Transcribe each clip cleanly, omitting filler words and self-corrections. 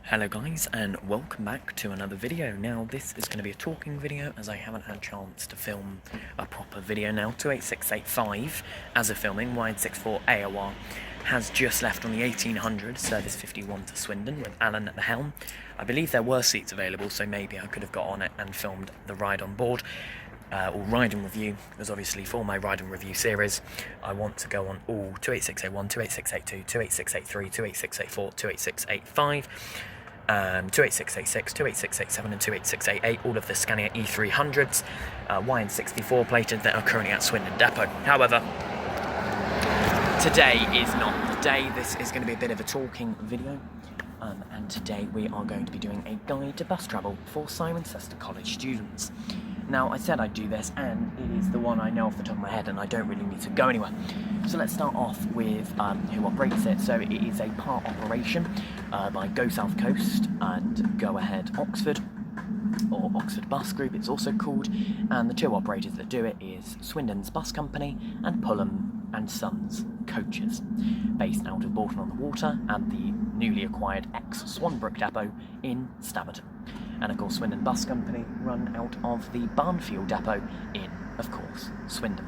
Hello guys, and welcome back to another video. Now this is going to be a talking video as I haven't had a chance to film a proper video now. 28685 as of filming, wide 64 AOR, has just left on the 1800 service 51 to Swindon with Alan at the helm. I believe there were seats available, so maybe I could have got on it and filmed the ride on board. Or ride and review, because obviously for my ride and review series I want to go on all 28681, 28682, 28683, 28684, 28685, 28686, 28687 and 28688, all of the Scania E300s, YN64 plated that are currently at Swindon Depot. However, today is not the day. This is going to be a bit of a talking video, and today we are going to be doing a guide to bus travel for Cirencester College students. Now, I said I'd do this, and it is the one I know off the top of my head, and I don't really need to go anywhere. So let's start off with who operates it. So it is a part operation by Go South Coast and Go Ahead Oxford, or Oxford Bus Group it's also called, and the two operators that do it is Swindon's Bus Company and Pullhams Coaches, based out of Bolton-on-the-Water and the newly acquired ex-Swanbrook Depot in Staverton. And of course Swindon Bus Company run out of the Barnfield Depot in, of course, Swindon.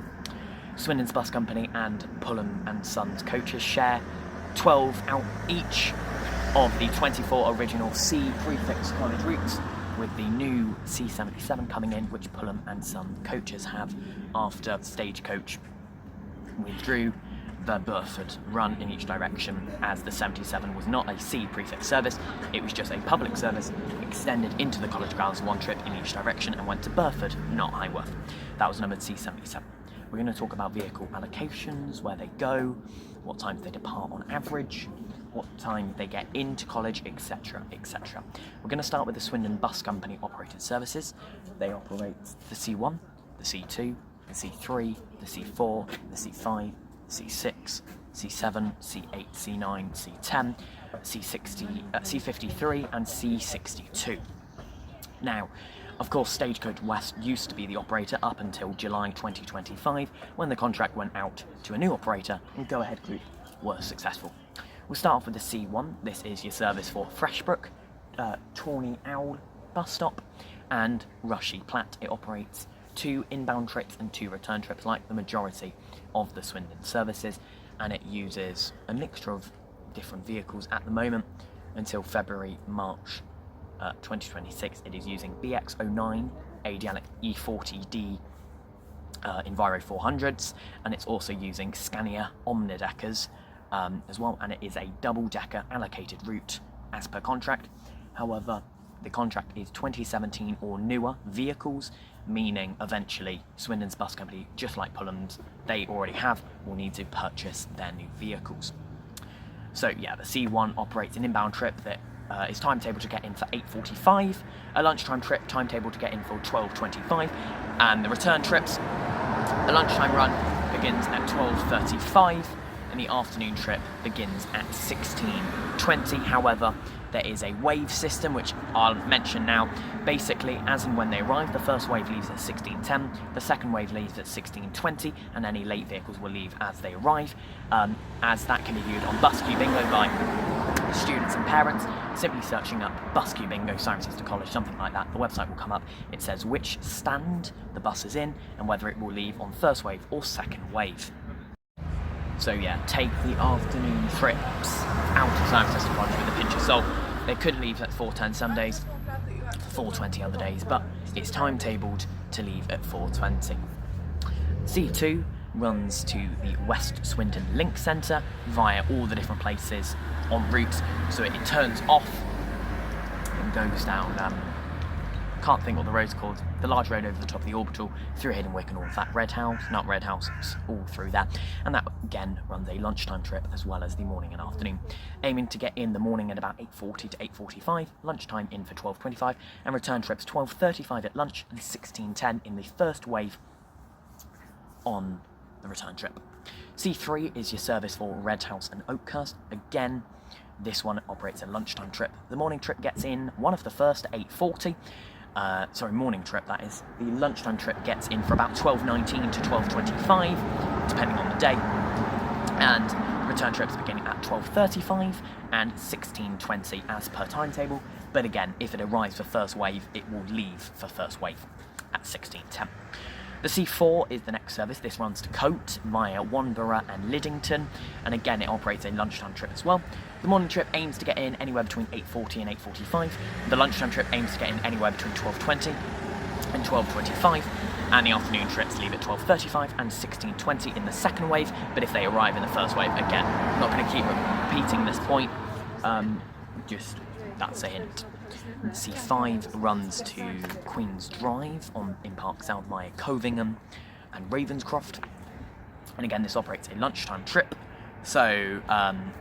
Swindon's Bus Company and Pullham and Sons Coaches share 12 out each of the 24 original C prefix college routes, with the new C77 coming in, which Pullham and Sons Coaches have after Stagecoach withdrew the Burford run in each direction, as the 77 was not a C prefix service, it was just a public service extended into the college grounds one trip in each direction and went to Burford, not Highworth. That was numbered C77. We're going to talk about vehicle allocations, where they go, what times they depart on average, what time they get into college, etc, etc. We're going to start with the Swindon Bus Company operated services. They operate the C1, the C2, the C3, the C4, the C5, C6, C7, C8, C9, C10, C60, C53 and C62. Now, of course, Stagecoach West used to be the operator up until July 2025, when the contract went out to a new operator and Go Ahead Group were successful. We'll start off with the C1. This is your service for Freshbrook, Tawny Owl bus stop, and Rushy Platt. It operates 2 inbound trips and 2 return trips, like the majority of the Swindon services, and it uses a mixture of different vehicles at the moment until March 2026. It is using BX09 Adialic E40D Enviro 400s, and it's also using Scania Omnideckers as well, and it is a double-decker allocated route as per contract. However, the contract is 2017 or newer vehicles, meaning eventually Swindon's Bus Company, just like Pullham's, they already have, will need to purchase their new vehicles. So yeah, the C1 operates an inbound trip that is timetable to get in for 8:45, a lunchtime trip timetable to get in for 12:25, and the return trips, the lunchtime run begins at 12:35, and the afternoon trip begins at 16:20. However, there is a wave system, which I'll mention now. Basically, as and when they arrive, the first wave leaves at 16:10, the second wave leaves at 16:20, and any late vehicles will leave as they arrive, as that can be viewed on Bus Q Bingo by students and parents. Simply searching up Bus Q Bingo, Cirencester College, something like that, the website will come up. It says which stand the bus is in and whether it will leave on first wave or second wave. So yeah, take the afternoon trips out of Cirencester College with a pinch of salt. They could leave at 4:10 some days, 4:20 other days, but it's timetabled to leave at 4:20. C2 runs to the West Swindon Link Centre via all the different places en route, so it turns off and goes down, can't think what the road's called, the large road over the top of the orbital, through Hiddenwick and all of that, Red House, it's all through that, and that again runs a lunchtime trip as well as the morning and afternoon, aiming to get in the morning at about 8:40 to 8:45, lunchtime in for 12:25, and return trips 12:35 at lunch and 16:10 in the first wave on the return trip. C3 is your service for Red House and Oakhurst. Again, this one operates a lunchtime trip. The morning trip gets in one of the first at 8:40, morning trip that is. The lunchtime trip gets in for about 12:19 to 12:25, depending on the day, and Return trips beginning at 12:35 and 16:20 as per timetable, but again, if it arrives for first wave, it will leave for first wave at 16:10. The C4 is the next service. This runs to Coate via Wanborough and Liddington, and again it operates a lunchtime trip as well. The morning trip aims to get in anywhere between 8:40 and 8:45. The lunchtime trip aims to get in anywhere between 12:20 and 12:25, and the afternoon trips leave at 12:35 and 16:20 in the second wave, but if they arrive in the first wave, again, I'm not going to keep repeating this point, just that's a hint. C5 runs to Queen's Drive in Park South via Covingham and Ravenscroft, and again this operates a lunchtime trip. So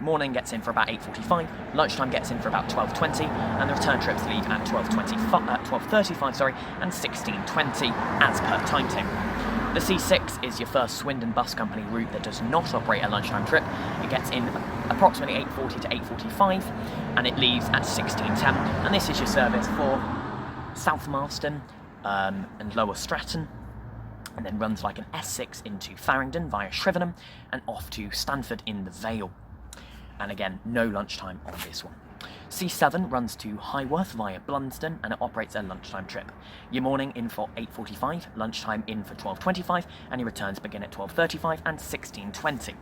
morning gets in for about 8:45, lunchtime gets in for about 12:20, and the return trips leave at 12:35 and 16:20 as per timetable. The C6 is your first Swindon Bus Company route that does not operate a lunchtime trip. It gets in approximately 8:40 to 8:45, and it leaves at 16:10. And this is your service for South Marston and Lower Stratton, and then runs like an S6 into Farringdon via Shrivenham and off to Stanford in the Vale. And again, no lunchtime on this one. C7 runs to Highworth via Blunsdon, and it operates a lunchtime trip. Your morning in for 8:45, lunchtime in for 12:25, and your returns begin at 12:35 and 16:20.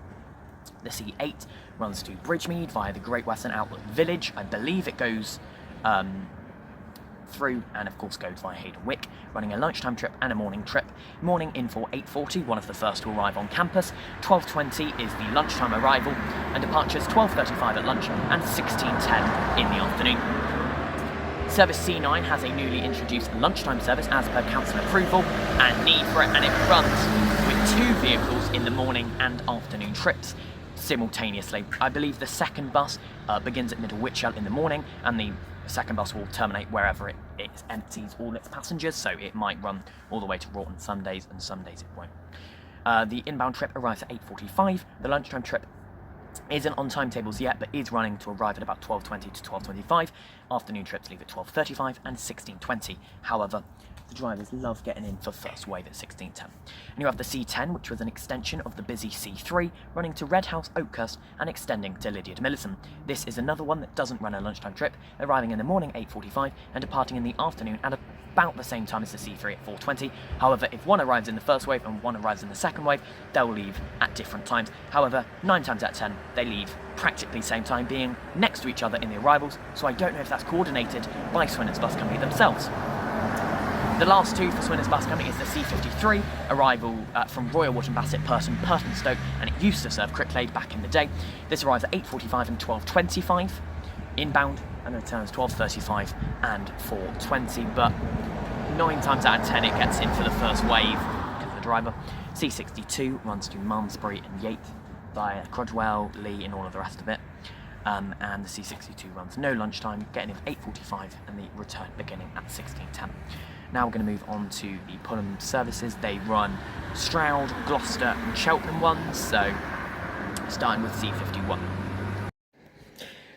The C8 runs to Bridgemead via the Great Western Outlet Village. I believe it goes through and of course goes via Hayden Wick, running a lunchtime trip and a morning trip. Morning in for 8:40, one of the first to arrive on campus. 12:20 is the lunchtime arrival, and departures 12:35 at lunch and 16:10 in the afternoon. Service C9 has a newly introduced lunchtime service as per council approval and need for it, and it runs with 2 vehicles in the morning and afternoon trips simultaneously. I believe the second bus begins at Middle Witchell in the morning, and the second bus will terminate wherever it empties all its passengers, so it might run all the way to Wroughton some days, and some days it won't. The inbound trip arrives at 8:45. The lunchtime trip isn't on timetables yet, but is running to arrive at about 12:20 to 12:25. Afternoon trips leave at 12:35 and 16:20. However, the drivers love getting in for first wave at 16:10. And you have the C10, which was an extension of the busy C3, running to Redhouse, Oakhurst, and extending to Lydiard Millicent. This is another one that doesn't run a lunchtime trip, arriving in the morning 8:45 and departing in the afternoon at about the same time as the C3 at 4:20. However, if one arrives in the first wave and one arrives in the second wave, they'll leave at different times. However, 9 times out of 10, they leave practically the same time, being next to each other in the arrivals, so I don't know if that's coordinated by Swindon Bus Company themselves. The last 2 for Swindon Bus Company is the C53, arrival from Royal Wootton Bassett, Purtonstoke, and it used to serve Cricklade back in the day. This arrives at 8:45 and 12:25 inbound, and returns 12:35 and 4:20, but 9 times out of 10 it gets in for the first wave because of the driver. C62 runs to Malmesbury and Yate via Crudwell, Lee, and all of the rest of it. And the C62 runs no lunchtime, getting in at 8:45, and the return beginning at 16:10. Now we're going to move on to the Pullhams services. They run Stroud, Gloucester and Cheltenham ones, so starting with C51.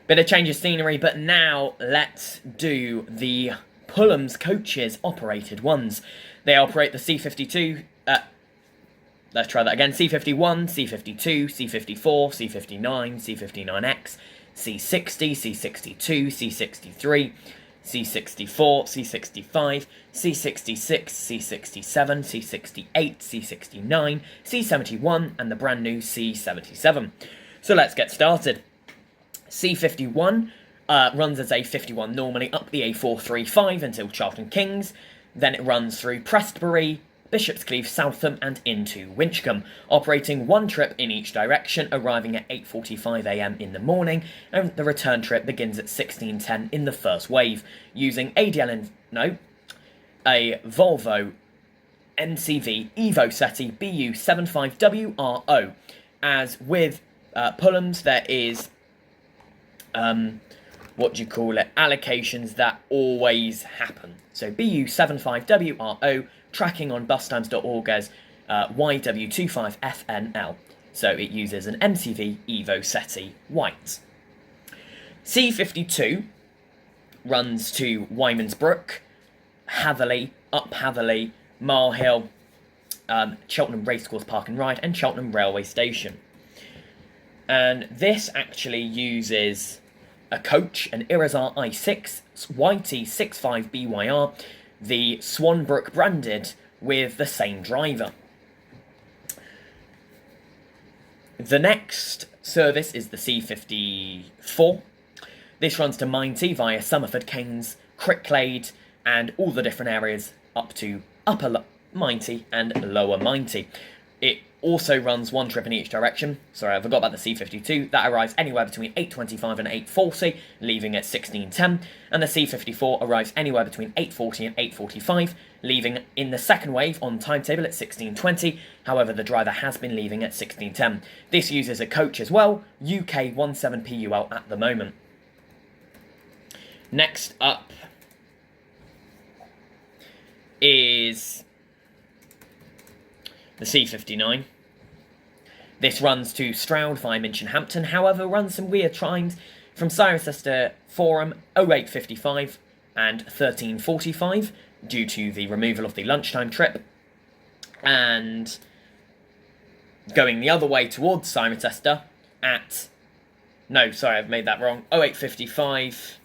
Bit of change of scenery, but now let's do the Pullhams Coaches operated ones. They operate the C52, let's try that again, C51, C52, C54, C59, C59X, C60, C62, C63, C64, C65, C66, C67, C68, C69, C71, and the brand new C77. So let's get started. C51 runs as A51 normally up the A435 until Charlton Kings. Then it runs through Prestbury, Bishopscleeve, Southam, and into Winchcombe, operating 1 trip in each direction, arriving at 8:45 AM in the morning, and the return trip begins at 16:10 in the first wave, using a Volvo MCV Evo SETI BU75WRO. As with Pullhams, there is allocations that always happen. So BU75WRO, tracking on bustimes.org as YW25FNL. So it uses an MCV Evo SETI white. C52 runs to Wymansbrook, Hatherley, Up Hatherley, Marhill, Cheltenham Racecourse Park and Ride, and Cheltenham Railway Station. And this actually uses a coach, an Irizar i6 YT65BYR, the Swanbrook branded, with the same driver. The next service is the C54. This runs to Minety via Somerford, Keynes, Cricklade, and all the different areas up to Upper Minety and Lower Minety. It also runs one trip in each direction. Sorry, I forgot about the C52. That arrives anywhere between 8:25 and 8:40, leaving at 16:10. And the C54 arrives anywhere between 8:40 and 8:45, leaving in the second wave on timetable at 16:20. However, the driver has been leaving at 16:10. This uses a coach as well, UK 17PUL at the moment. Next up is the C59. This runs to Stroud via Minchinhampton, however runs some weird times from Cirencester Forum 08:55 and 13:45 due to the removal of the lunchtime trip, and going the other way towards Cirencester at... No, sorry, I've made that wrong. 08:55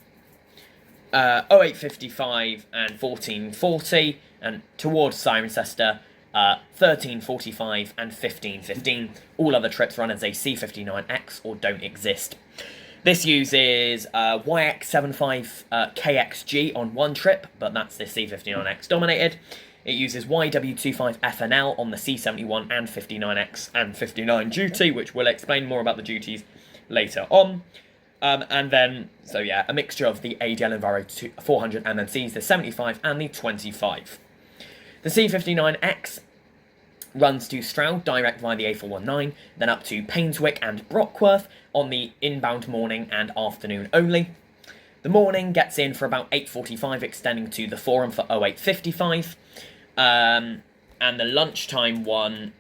and 14:40, and towards Cirencester 13:45 and 15:15. All other trips run as a C59X or don't exist. This uses YX75 KXG on one trip, but that's the C59X dominated. It uses YW25FNL on the C71 and 59X and 59 duty, which we'll explain more about the duties later on. And then, so yeah, a mixture of the ADL Enviro 400 MMCs, the 75 and the 25. The C59X runs to Stroud direct via the A419, then up to Painswick and Brockworth on the inbound morning and afternoon only. The morning gets in for about 8:45, extending to the Forum for 08:55. And the lunchtime one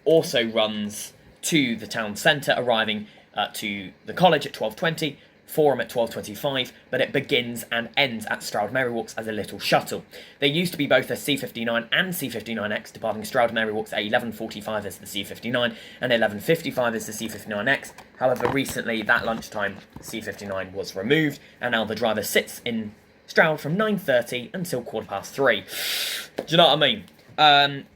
also runs to the town centre, arriving to the college at 12:20, Forum at 12:25, but it begins and ends at Stroud Merrywalks as a little shuttle. There used to be both a C59 and C59X, departing Stroud Merrywalks at 11:45 as the C59 and 11:55 as the C59X. However, recently that lunchtime C59 was removed, and now the driver sits in Stroud from 9:30 until 3:15. Do you know what I mean?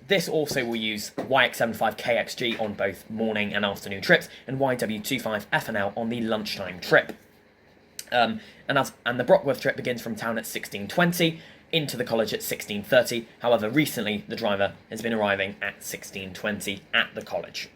This also will use YX75 KXG on both morning and afternoon trips, and YW25 FNL on the lunchtime trip. And the Brockworth trip begins from town at 16:20, into the college at 16:30. However, recently the driver has been arriving at 16:20 at the college.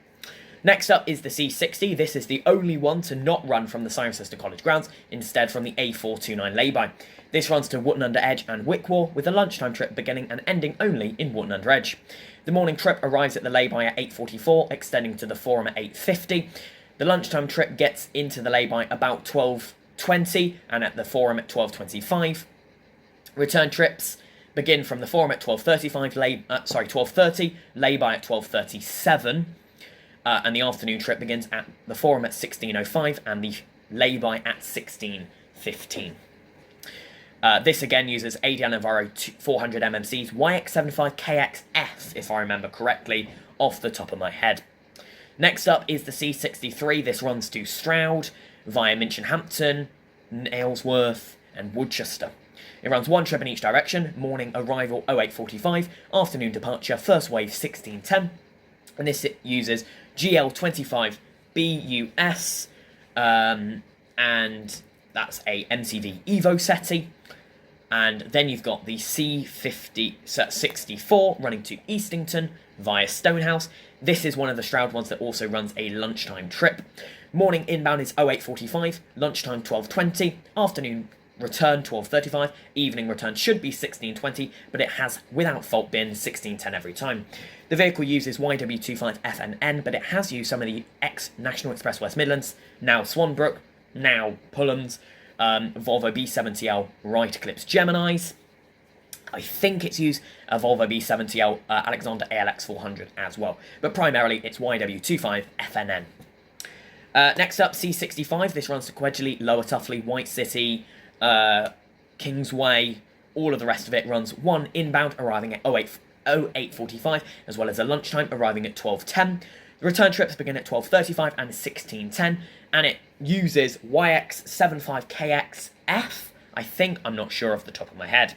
Next up is the C60. This is the only one to not run from the Cirencester College grounds, instead from the A429 lay-by. This runs to Wootton Under Edge and Wickwar, with a lunchtime trip beginning and ending only in Wootton Under Edge. The morning trip arrives at the lay-by at 8:44, extending to the Forum at 8:50. The lunchtime trip gets into the lay-by about 12:20 and at the Forum at 12:25. Return trips begin from the Forum at 12:30, lay-by at 12:37. And the afternoon trip begins at the Forum at 16:05 and the lay-by at 16:15. This again uses ADL Enviro 400 MMCs, YX75 KXF, if I remember correctly, off the top of my head. Next up is the C63. This runs to Stroud via Minchinhampton, Nailsworth and Woodchester. It runs one trip in each direction, morning arrival 08:45, afternoon departure, first wave 16:10. And this uses GL25BUS, and that's a MCV Evo SETI. And then you've got the C64 running to Eastington via Stonehouse. This is one of the Stroud ones that also runs a lunchtime trip. Morning inbound is 08:45, lunchtime 12:20, afternoon return 12:35, evening return should be 16:20, but it has, without fault, been 16:10 every time. The vehicle uses YW25FNN, but it has used some of the ex-National Express West Midlands, now Swanbrook, now Pullhams, Volvo B70L right Eclipse Geminis. I think it's used a Volvo B70L Alexander ALX 400 as well, but primarily it's YW25FNN. Next up, C65. This runs to Quedgeley, Lower Tuffley, White City, Kingsway. All of the rest of it runs one inbound, arriving at 08:45, as well as a lunchtime, arriving at 12:10. The return trips begin at 12:35 and 16:10, and it uses YX75KXF, I think, I'm not sure off the top of my head.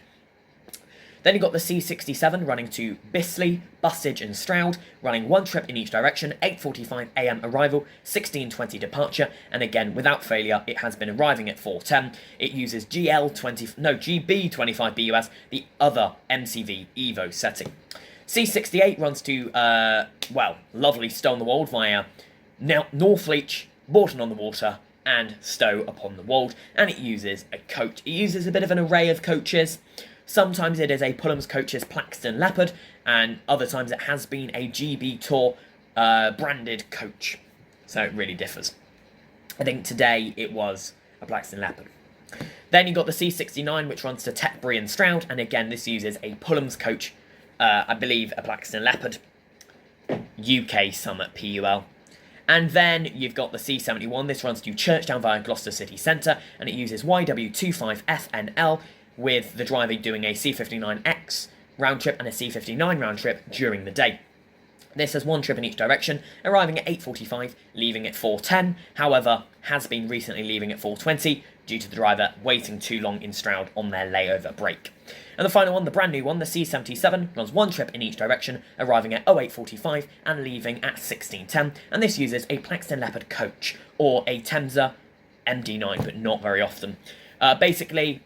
Then you've got the C67 running to Bisley, Bustage and Stroud, running one trip in each direction, 8:45 AM arrival, 16:20 departure, and again, without failure, it has been arriving at 4:10. It uses GB25BUS, the other MCV Evo setting. C68 runs to, lovely Stow-on-the-Wold via Northleach, Bourton-on-the-Water, and Stow-upon-the-Wold, and it uses a coach. It uses a bit of an array of coaches. Sometimes it is a Pullhams Coaches Plaxton Leopard, and other times it has been a GB Tour branded coach. So it really differs. I think today it was a Plaxton Leopard. Then you've got the C69, which runs to Tetbury and Stroud, and again this uses a Pullhams coach, I believe a Plaxton Leopard, UK Summit PUL. And then you've got the C71, this runs to Churchdown via Gloucester City Centre, and it uses YW25FNL, with the driver doing a C59X round trip and a C59 round trip during the day. This has one trip in each direction, arriving at 8:45, leaving at 4:10, however, has been recently leaving at 4:20 due to the driver waiting too long in Stroud on their layover break. And the final one, the brand new one, the C77, runs one trip in each direction, arriving at 08:45 and leaving at 16:10, and this uses a Plaxton Leopard coach, or a Temsa MD9, but not very often. Basically,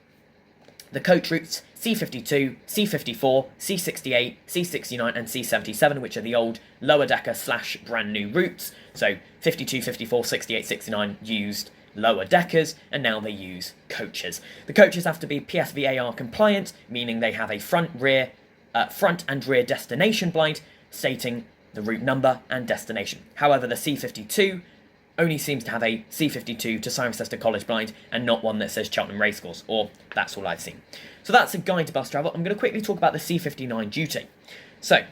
the coach routes C52, C54, C68, C69 and C77, which are the old lower decker / brand new routes. So 52, 54, 68, 69 used lower deckers, and now they use coaches. The coaches have to be PSVAR compliant, meaning they have a front and rear destination blind stating the route number and destination. However, the C52 only seems to have a C52 to Cirencester College blind and not one that says Cheltenham Racecourse, or that's all I've seen. So that's a guide to bus travel. I'm going to quickly talk about the C59 duty. So,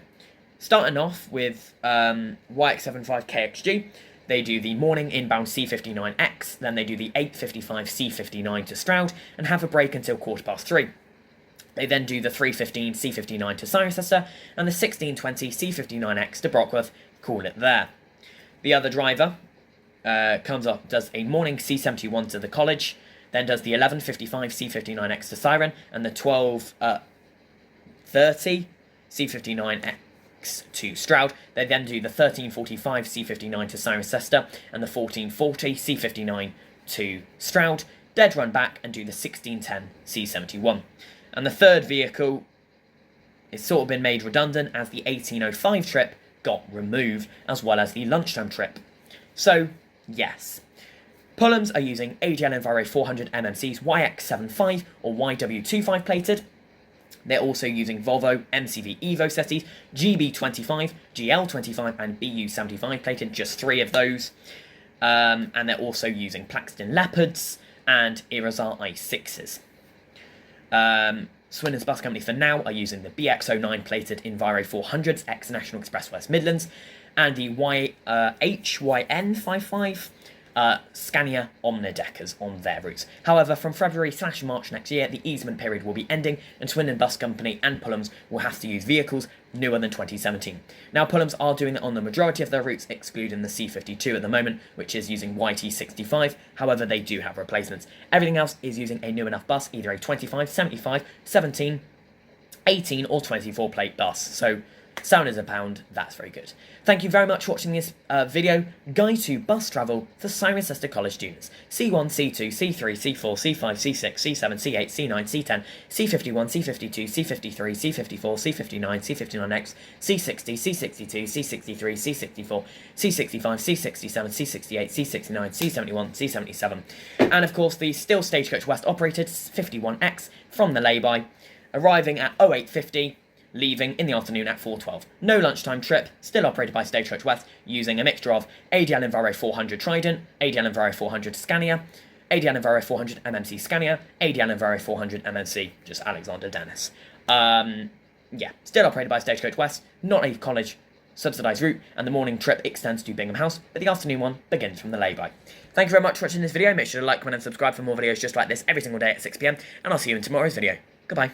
starting off with YX75KXG, they do the morning inbound C59X, then they do the 8:55 C59 to Stroud, and have a break until 3:15. They then do the 3:15 C59 to Cirencester, and the 16:20 C59X to Brockworth, call it there. The other driver comes up, does a morning C71 to the college, then does the 11:55 C59X to Ciren, and the 12:30 C59X to Stroud. They then do the 13:45 C59 to Cirencester, and the 14:40 C59 to Stroud, dead run back and do the 16:10 C71. And the third vehicle is sort of been made redundant as the 18:05 trip got removed, as well as the lunchtime trip. So, yes. Pullhams are using AGL Enviro 400 MMC's YX75 or YW25 plated. They're also using Volvo MCV Evo settees, GB25, GL25 and BU75 plated, just 3 of those. And they're also using Plaxton Leopards and Irazar i6s. Swindon Bus Company for now are using the BX09 plated Enviro 400s ex National Express West Midlands and the HYN55 Scania Omnideckers on their routes. However, from February/March next year, the easement period will be ending and Swindon Bus Company and Pullhams will have to use vehicles newer than 2017. Now, Pullhams are doing it on the majority of their routes, excluding the C52 at the moment, which is using YT65. However, they do have replacements. Everything else is using a new enough bus, either a 25, 75, 17, 18 or 24 plate bus. So, £7 a pound, that's very good. Thank you very much for watching this video, Guide to Bus Travel for Cirencester College students. C1, C2, C3, C4, C5, C6, C7, C8, C9, C10, C51, C52, C53, C54, C59, C59X, C60, C62, C63, C64, C65, C67, C68, C69, C71, C77. And of course the still Stagecoach West operated 51X from the lay-by, arriving at 08:50, leaving in the afternoon at 4:12. No lunchtime trip, still operated by Stagecoach West, using a mixture of ADL Enviro 400 Trident, ADL Enviro 400 Scania, ADL Enviro 400 MMC Scania, ADL Enviro 400 MMC, just Alexander Dennis. Yeah, still operated by Stagecoach West, not a college subsidised route, and the morning trip extends to Bingham House, but the afternoon one begins from the lay-by. Thank you very much for watching this video. Make sure to like, comment and subscribe for more videos just like this every single day at 6 PM, and I'll see you in tomorrow's video. Goodbye.